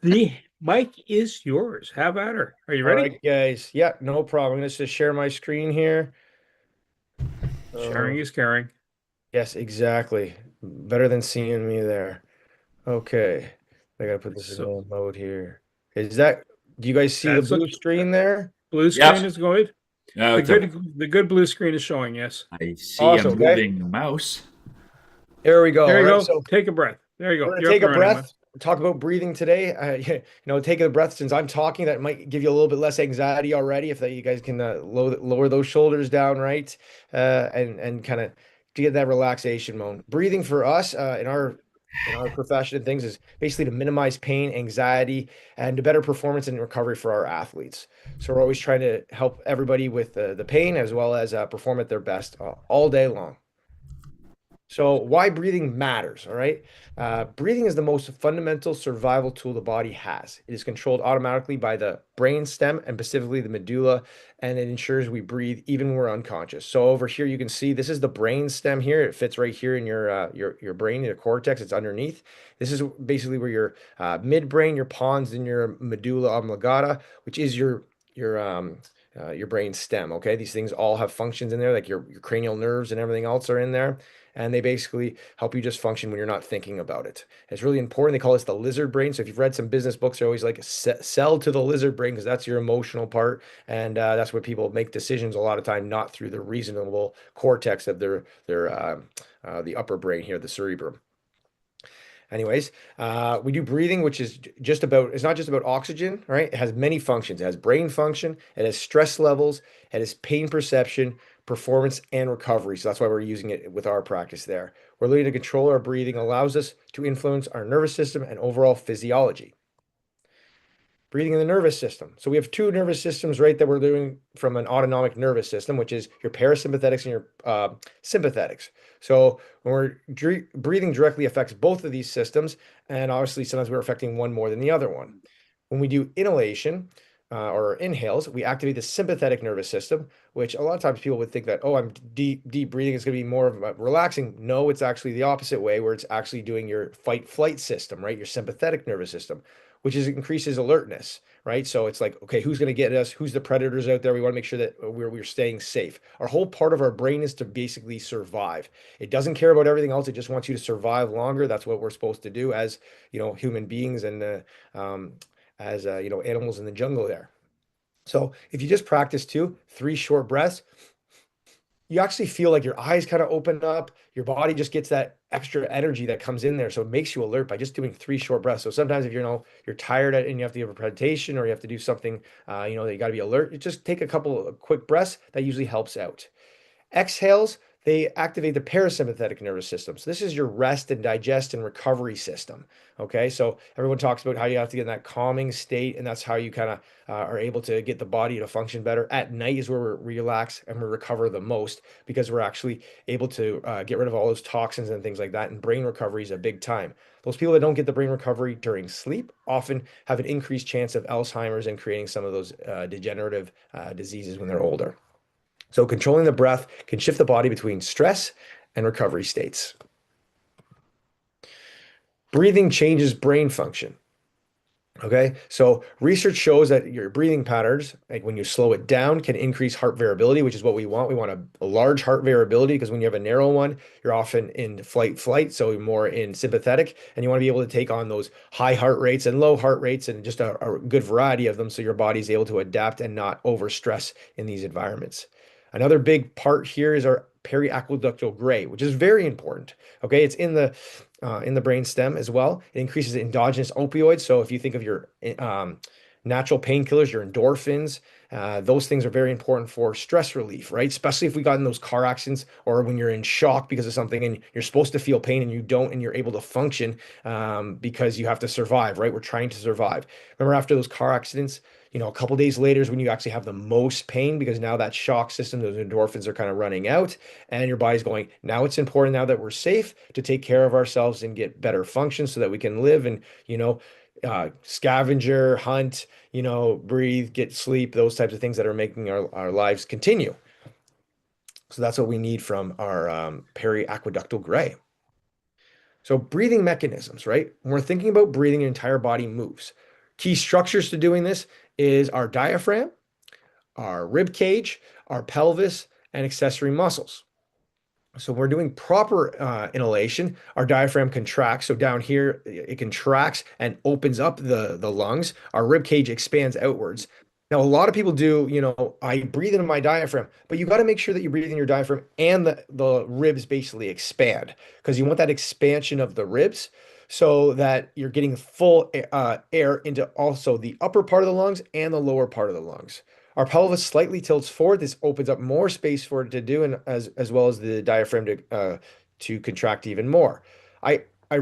The mic is yours. Have at her. Are you All ready? right, guys. Yeah, no problem. I'm gonna just share my screen here. Uh, Sharing is caring. yes, exactly. Better than seeing me there. Okay. I gotta put this in So mode here. Is that, do you guys see the that's blue what screen there? blue Yep. screen is going. Oh, The good blue screen is showing, yes. I see a Awesome. Okay. moving mouse. There we go. There All you right. go. So Take a breath. There you we're go. gonna You're up take and a running, man. breath, talk about breathing today. Take a breath since I'm talking. That might give you a little bit less anxiety already. If that you guys can lower those shoulders down, right, and kind of to get that relaxation mode. Breathing for us in our profession and things is basically to minimize pain, anxiety, and to better performance and recovery for our athletes. So we're always trying to help everybody with the pain as well as perform at their best all day long. So why breathing matters, all right? Breathing is the most fundamental survival tool the body has. It is controlled automatically by the brain stem and specifically the medulla, and it ensures we breathe even when we're unconscious. So over here, you can see this is the brain stem here. It fits right here in your brain, your cortex. It's underneath. This is basically where your midbrain, your pons, and your medulla oblongata, which is your brain stem. Okay, these things all have functions in there, like your cranial nerves and everything else are in there, and they basically help you just function when you're not thinking about it. It's really important. They call this the lizard brain. So if you've read some business books, they're always like sell to the lizard brain because that's your emotional part, and that's where people make decisions a lot of time, not through the reasonable cortex of their the upper brain here, the cerebrum. Anyways, we do breathing, which is just about, it's not just about oxygen, right? It has many functions. It has brain function, it has stress levels, it has pain perception, performance, and recovery. So that's why we're using it with our practice there. We're learning to control our breathing allows us to influence our nervous system and overall physiology. Breathing in the nervous system. So we have two nervous systems, right, that we're doing from an autonomic nervous system, which is your parasympathetics and your sympathetics. So when we're breathing directly affects both of these systems, and obviously sometimes we're affecting one more than the other one. When we do inhalation or inhales, we activate the sympathetic nervous system, which a lot of times people would think that, oh, I'm deep breathing is going to be more of a relaxing. No, it's actually the opposite way, where it's actually doing your fight flight system, right? Your sympathetic nervous system, which is increases alertness, right? So it's like, okay, who's going to get us? Who's the predators out there? We want to make sure that we're staying safe. Our whole part of our brain is to basically survive. It doesn't care about everything else. It just wants you to survive longer. That's what we're supposed to do as, human beings and um, as animals in the jungle there. So if you just practice two, three short breaths, you actually feel like your eyes kind of open up, your body just gets that extra energy that comes in there. So it makes you alert by just doing three short breaths. So sometimes if you're tired and you have to give a presentation or you have to do something, that you got to be alert, you just take a couple of quick breaths. That usually helps out. Exhales, they activate the parasympathetic nervous system. So this is your rest and digest and recovery system. Okay, so everyone talks about how you have to get in that calming state, and that's how you kind of are able to get the body to function better. At night is where we relax and we recover the most because we're actually able to get rid of all those toxins and things like that. And brain recovery is a big time. Those people that don't get the brain recovery during sleep often have an increased chance of Alzheimer's and creating some of those degenerative diseases when they're older. So controlling the breath can shift the body between stress and recovery states. Breathing changes brain function. Okay, so research shows that your breathing patterns, like when you slow it down, can increase heart variability, which is what we want. We want a large heart variability because when you have a narrow one, you're often in flight, so you're more in sympathetic, and you want to be able to take on those high heart rates and low heart rates and just a good variety of them so your body's able to adapt and not overstress in these environments. Another big part here is our periaqueductal gray, which is very important. Okay, it's in the brain stem as well. It increases endogenous opioids. So if you think of your natural painkillers, your endorphins, those things are very important for stress relief, right? Especially if we got in those car accidents or when you're in shock because of something and you're supposed to feel pain and you don't, and you're able to function because you have to survive, right? We're trying to survive. Remember after those car accidents, a couple days later is when you actually have the most pain because now that shock system, those endorphins are kind of running out, and your body's going, now it's important now that we're safe to take care of ourselves and get better function so that we can live and, scavenger, hunt, breathe, get sleep, those types of things that are making our lives continue. So that's what we need from our periaqueductal gray. So breathing mechanisms, right? When we're thinking about breathing, your entire body moves. Key structures to doing this is our diaphragm, our rib cage, our pelvis, and accessory muscles. So we're doing proper inhalation. Our diaphragm contracts. So down here, it contracts and opens up the lungs. Our rib cage expands outwards. Now, a lot of people do, I breathe into my diaphragm, but you got to make sure that you breathe in your diaphragm and the ribs basically expand because you want that expansion of the ribs so that you're getting full air into also the upper part of the lungs and the lower part of the lungs. Our pelvis slightly tilts forward. This opens up more space for it to do, and as well as the diaphragm to contract even more. I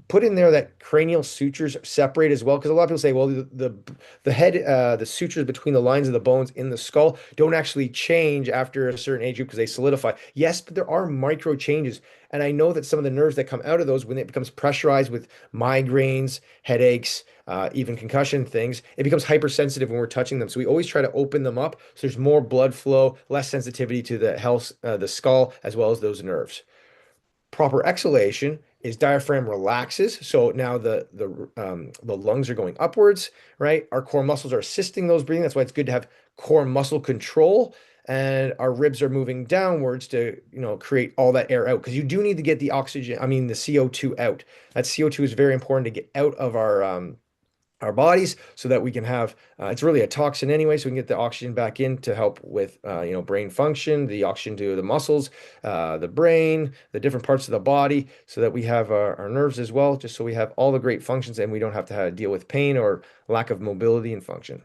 put in there that cranial sutures separate as well because a lot of people say, well, the head the sutures between the lines of the bones in the skull don't actually change after a certain age group because they solidify. Yes, but there are micro changes, and I know that some of the nerves that come out of those when it becomes pressurized with migraines, headaches, even concussion things, it becomes hypersensitive when we're touching them. So we always try to open them up so there's more blood flow, less sensitivity to the skull, as well as those nerves. Proper exhalation is diaphragm relaxes. So now the lungs are going upwards, right? Our core muscles are assisting those breathing. That's why it's good to have core muscle control. And our ribs are moving downwards to, create all that air out because you do need to get the oxygen, I mean, the CO2 out. That CO2 is very important to get out of our bodies so that we can have it's really a toxin anyway, so we can get the oxygen back in to help with brain function, the oxygen to the muscles, the brain, the different parts of the body, so that we have our nerves as well, just so we have all the great functions and we don't have to deal with pain or lack of mobility and function,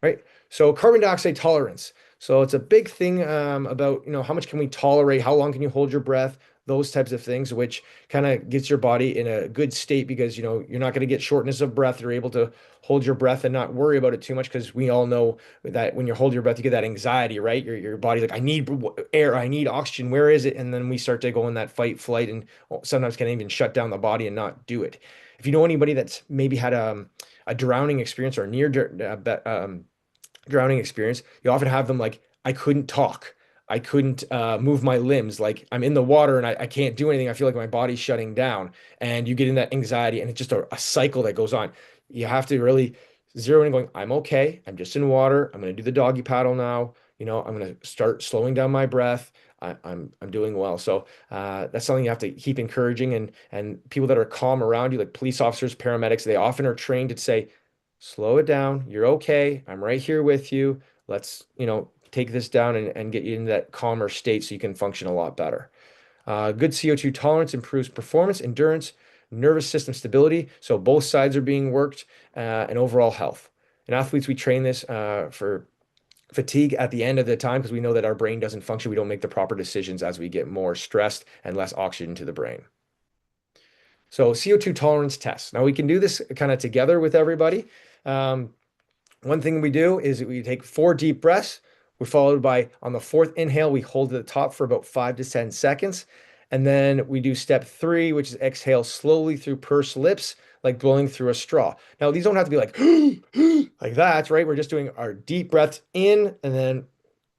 right? So carbon dioxide tolerance. So it's a big thing about, how much can we tolerate? How long can you hold your breath? Those types of things, which kind of gets your body in a good state because, you're not going to get shortness of breath. You're able to hold your breath and not worry about it too much because we all know that when you hold your breath, you get that anxiety, right? Your body's like, I need air, I need oxygen. Where is it? And then we start to go in that fight, flight, and sometimes can even shut down the body and not do it. If you know anybody that's maybe had a drowning experience or near drowning experience, you often have them like, I couldn't talk. I couldn't move my limbs. Like I'm in the water and I can't do anything. I feel like my body's shutting down. And you get in that anxiety and it's just a cycle that goes on. You have to really zero in and going, I'm okay. I'm just in water. I'm going to do the doggy paddle now. I'm going to start slowing down my breath. I'm doing well. So that's something you have to keep encouraging and people that are calm around you, like police officers, paramedics, they often are trained to say, slow it down. You're okay. I'm right here with you. Let's, take this down and get you into that calmer state so you can function a lot better. Good CO2 tolerance improves performance, endurance, nervous system stability. So both sides are being worked and overall health. In athletes, we train this for fatigue at the end of the time because we know that our brain doesn't function. We don't make the proper decisions as we get more stressed and less oxygen to the brain. So CO2 tolerance tests. Now we can do this kind of together with everybody. Um, One thing we do is we take 4 deep breaths. We're followed by on the fourth inhale, we hold at the top for about 5 to 10 seconds. And then we do step 3, which is exhale slowly through pursed lips, like blowing through a straw. Now, these don't have to be like, like that, right? We're just doing our deep breaths in and then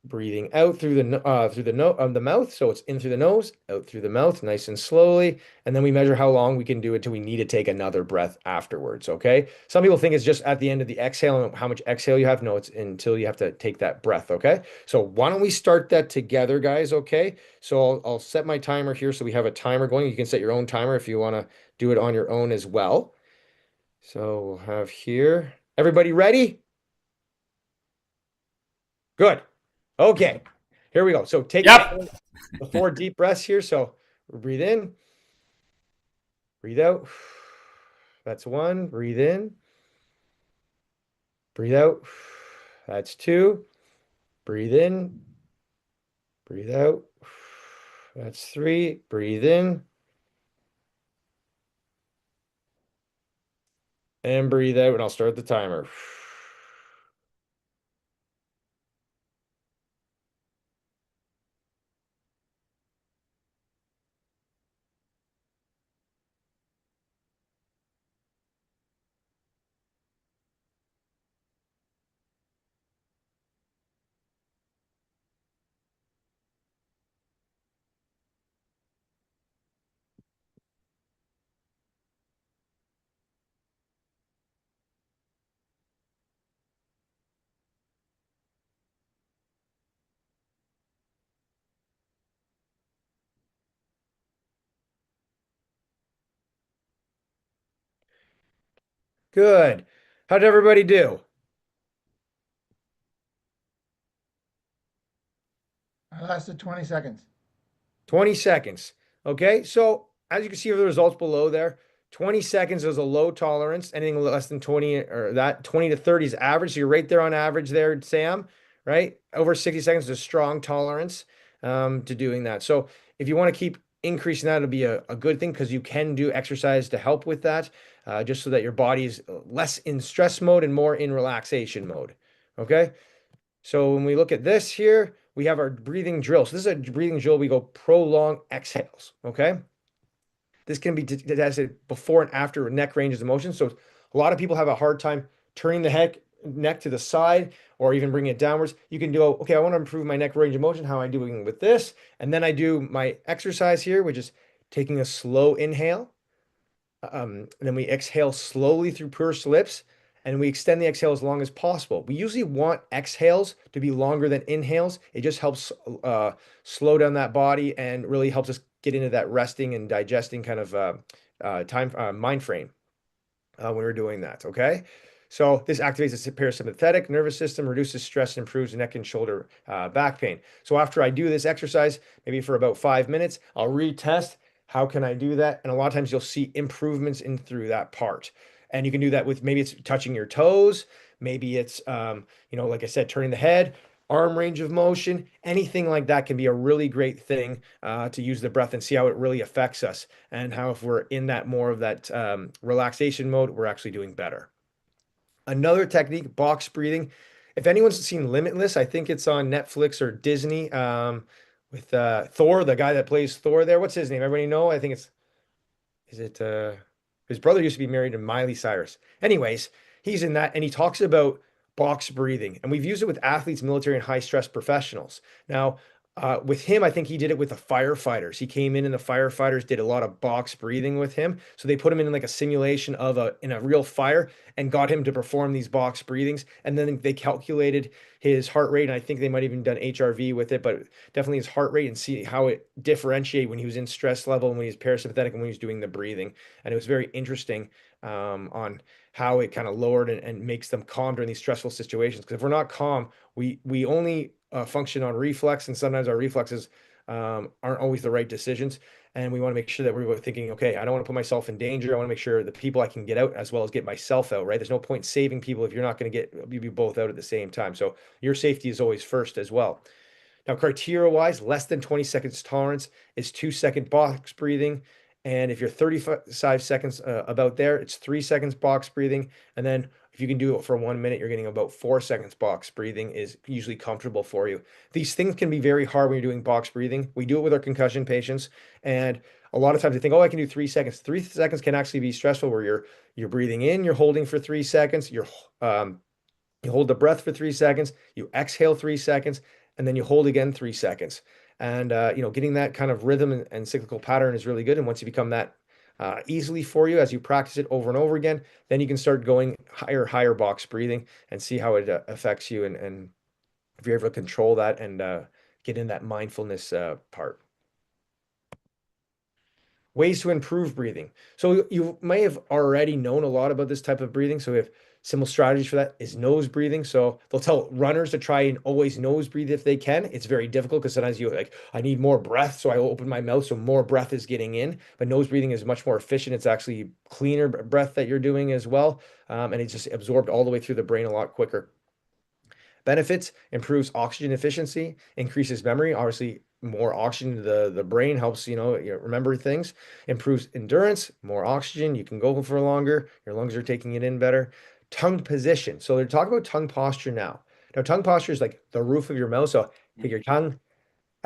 breathing out through the mouth. So it's in through the nose, out through the mouth, nice and slowly. And then we measure how long we can do it until we need to take another breath afterwards. Okay. Some people think it's just at the end of the exhale and how much exhale you have. No, it's until you have to take that breath. Okay. So why don't we start that together, guys? Okay. So I'll set my timer here. So we have a timer going. You can set your own timer if you want to do it on your own as well. So we'll have here. Everybody ready? Good. Okay. Here we go. So take Yep. the 4 deep breaths here. So breathe in, breathe out. That's 1. Breathe in, breathe out. That's 2. Breathe in, breathe out. That's 3. Breathe in and breathe out. And I'll start the timer. Good. How did everybody do? I lasted 20 seconds. 20 seconds. Okay, so as you can see the results below there, 20 seconds is a low tolerance. Anything less than 20 or that 20 to 30 is average. So you're right there on average there, Sam, right? Over 60 seconds is a strong tolerance to doing that. So if you want to keep increasing that, it'll be a good thing because you can do exercise to help with that, just so that your body is less in stress mode and more in relaxation mode. Okay. So when we look at this here, we have our breathing drill. So this is a breathing drill. We go prolonged exhales. Okay. This can be tested before and after neck ranges of motion. So a lot of people have a hard time turning the neck to the side or even bringing it downwards. You can do, okay, I want to improve my neck range of motion. How am I doing with this? And then I do my exercise here, which is taking a slow inhale. And then we exhale slowly through pursed lips and we extend the exhale as long as possible. We usually want exhales to be longer than inhales. It just helps slow down that body and really helps us get into that resting and digesting kind of mind frame when we're doing that. Okay. So this activates the parasympathetic nervous system, reduces stress, and improves neck and shoulder back pain. So after I do this exercise, maybe for about 5 minutes, I'll retest. How can I do that? And a lot of times you'll see improvements in through that part. And you can do that with maybe it's touching your toes, maybe it's like I said, turning the head, arm range of motion, anything like that can be a really great thing to use the breath and see how it really affects us and how if we're in that more of that relaxation mode, we're actually doing better. Another technique, box breathing. If anyone's seen Limitless, I think it's on Netflix or Disney with Thor, the guy that plays Thor there. What's his name? Everybody know? I think is it his brother used to be married to Miley Cyrus. Anyways, he's in that and he talks about box breathing. And we've used it with athletes, military, and high stress professionals. Now, with him, I think he did it with the firefighters. He came in and the firefighters did a lot of box breathing with him. So they put him in like a simulation of in a real fire and got him to perform these box breathings. And then they calculated his heart rate. And I think they might have even done HRV with it, but definitely his heart rate and see how it differentiate when he was in stress level and when he was parasympathetic and when he was doing the breathing. And it was very interesting on how it kind of lowered and makes them calm during these stressful situations. Because if we're not calm, we only function on reflex, and sometimes our reflexes aren't always the right decisions. And we want to make sure that we're thinking, okay, I don't want to put myself in danger. I want to make sure the people I can get out as well as get myself out, right? There's no point saving people if you're not going to get you both out at the same time. So your safety is always first as well. Now, criteria wise, less than 20 seconds tolerance is 2 second box breathing. And if you're 35 seconds about there, it's 3 seconds box breathing. And then if you can do it for 1 minute, you're getting about 4 seconds box breathing is usually comfortable for you. These things can be very hard when you're doing box breathing. We do it with our concussion patients. And a lot of times they think, oh, I can do 3 seconds. 3 seconds can actually be stressful where you're breathing in, you're holding for 3 seconds, you hold the breath for 3 seconds, you exhale 3 seconds, and then you hold again 3 seconds. And getting that kind of rhythm and cyclical pattern is really good. And once you become that easily for you as you practice it over and over again, then you can start going higher box breathing and see how it affects you. And if you're able to control that and get in that mindfulness part. Ways to improve breathing. So you may have already known a lot about this type of breathing. So we have simple strategies for that is nose breathing. So they'll tell runners to try and always nose breathe if they can. It's very difficult because sometimes you like, I need more breath. So I open my mouth so more breath is getting in. But nose breathing is much more efficient. It's actually cleaner breath that you're doing as well. And it's just absorbed all the way through the brain a lot quicker. Benefits, improves oxygen efficiency, increases memory. Obviously, more oxygen to the brain helps, you remember things, improves endurance, more oxygen, you can go for longer, your lungs are taking it in better. Tongue position. So they're talking about tongue posture now. Now, tongue posture is like the roof of your mouth. So take your tongue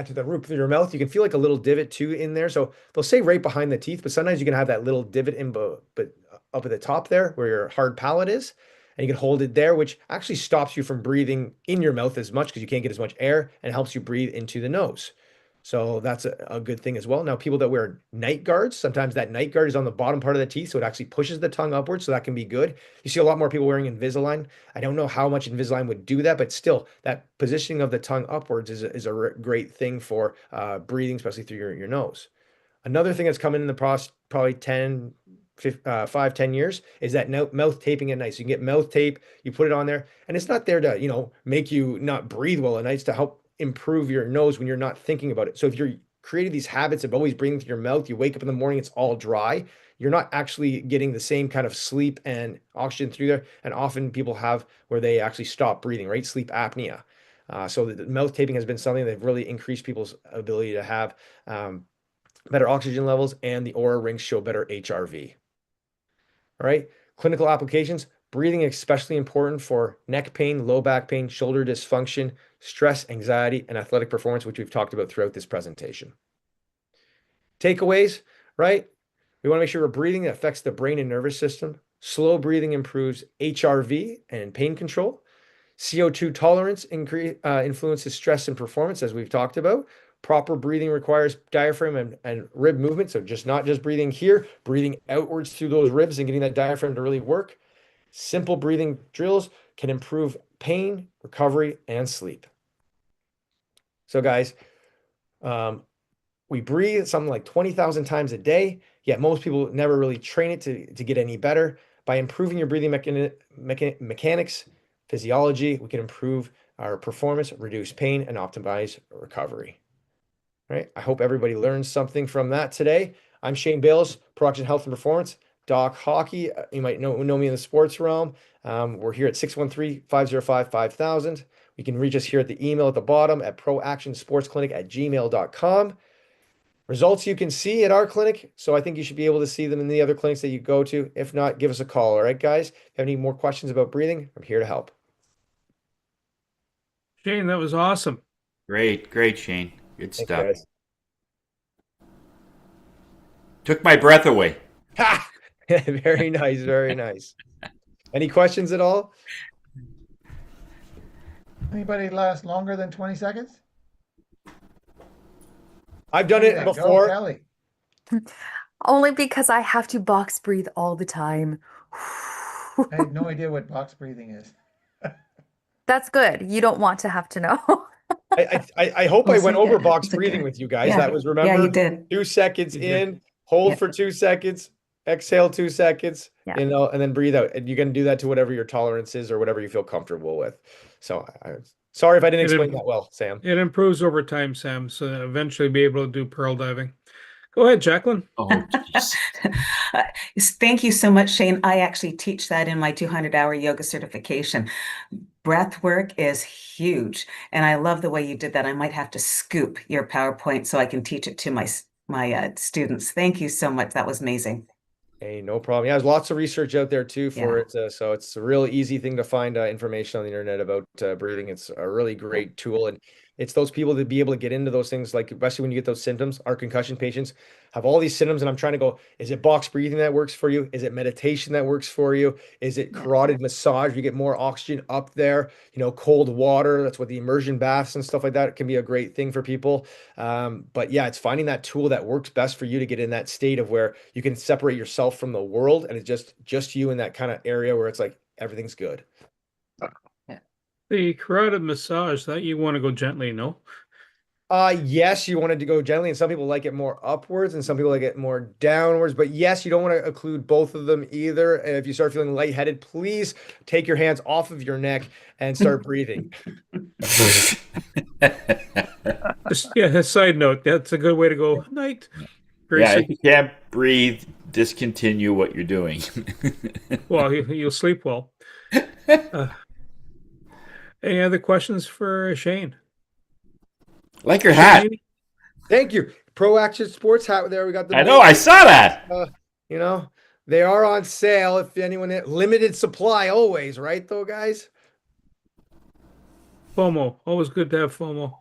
to the roof of your mouth. You can feel like a little divot too in there. So they'll say right behind the teeth, but sometimes you can have that little divot but up at the top there where your hard palate is. And you can hold it there, which actually stops you from breathing in your mouth as much because you can't get as much air and helps you breathe into the nose. So that's a good thing as well. Now, people that wear night guards, sometimes that night guard is on the bottom part of the teeth, so it actually pushes the tongue upwards, so that can be good. You see a lot more people wearing Invisalign. I don't know how much Invisalign would do that, but still, that positioning of the tongue upwards is a great thing for breathing, especially through your nose. Another thing that's come in the past probably 10 5, 10 years is that mouth taping at night. So you can get mouth tape, you put it on there, and it's not there to, make you not breathe well at night. It's to help improve your nose when you're not thinking about it. So if you're creating these habits of always breathing through your mouth, you wake up in the morning, it's all dry. You're not actually getting the same kind of sleep and oxygen through there. And often people have where they actually stop breathing, right? Sleep apnea. So the mouth taping has been something that really increased people's ability to have better oxygen levels, and the Aura rings show better HRV. All right. Clinical applications, breathing especially important for neck pain, low back pain, shoulder dysfunction, stress, anxiety, and athletic performance, which we've talked about throughout this presentation. Takeaways, right? We want to make sure we're breathing that affects the brain and nervous system. Slow breathing improves HRV and pain control. CO2 tolerance influences stress and performance, as we've talked about. Proper breathing requires diaphragm and rib movement. So not just breathing here, breathing outwards through those ribs and getting that diaphragm to really work. Simple breathing drills can improve pain, recovery, and sleep. So guys, we breathe something like 20,000 times a day, yet most people never really train it to get any better. By improving your breathing mechanics, physiology, we can improve our performance, reduce pain, and optimize recovery. Right? I hope everybody learns something from that today. I'm Shayne Baylis, Proaction Health and Performance, Doc Hockey. You might know me in the sports realm. We're here at 613-505-5000. You can reach us here at the email at the bottom at proactionsportsclinic@gmail.com. Results you can see at our clinic, so I think you should be able to see them in the other clinics that you go to. If not, give us a call. All right, guys? If you have any more questions about breathing, I'm here to help. Shayne, that was awesome. Great, Shayne. Good Thanks, stuff. guys. Took my breath away. Ha! Very nice, very nice. Any questions at all? Anybody last longer than 20 seconds? I've done it Yeah, before. Go, Kelly. Only because I have to box breathe all the time. I had no idea what box breathing is. That's good. You don't want to have to know. I hope I Well, went so over good. box It's a breathing good- with you guys. Yeah. That was, Yeah, remember, you did. 2 seconds You did. in, hold Yeah. for 2 seconds, exhale 2 seconds, Yeah. and then breathe out. And you can do that to whatever your tolerance is or whatever you feel comfortable with. So sorry if I didn't It explain im- that well, Sam. It improves over time, Sam, so eventually be able to do pearl diving. Go ahead, Jacqueline. Oh, jeez. Thank you so much, Shayne. I actually teach that in my 200-hour yoga certification. Breath work is huge, and I love the way you did that. I might have to scoop your PowerPoint so I can teach it to my students. Thank you so much. That was amazing. Hey, no problem. Yeah, there's lots of research out there too for it. So it's a real easy thing to find information on the internet about breathing. It's a really great tool. And it's those people to be able to get into those things, like especially when you get those symptoms. Our concussion patients have all these symptoms, and I'm trying to go, is it box breathing that works for you? Is it meditation that works for you? Is it carotid massage? You get more oxygen up there, cold water. That's what the immersion baths and stuff like that can be a great thing for people. But yeah, it's finding that tool that works best for you to get in that state of where you can separate yourself from the world, and it's just you in that kind of area where it's like everything's good. The carotid massage, that you want to go gently, no? Yes, you wanted to go gently, and some people like it more upwards and some people like it more downwards, but yes, you don't want to occlude both of them either. And if you start feeling lightheaded, please take your hands off of your neck and start breathing. Just, a side note, that's a good way to go. Night. Yeah, Gracie. if you can't breathe, discontinue what you're doing. Well, you'll sleep well. Any other questions for Shayne? Like your hat. Shayne? Thank you. Proaction Sports hat there. We got the I know, I saw that. They are on sale if anyone, limited supply always, right though, guys? FOMO. Always good to have FOMO.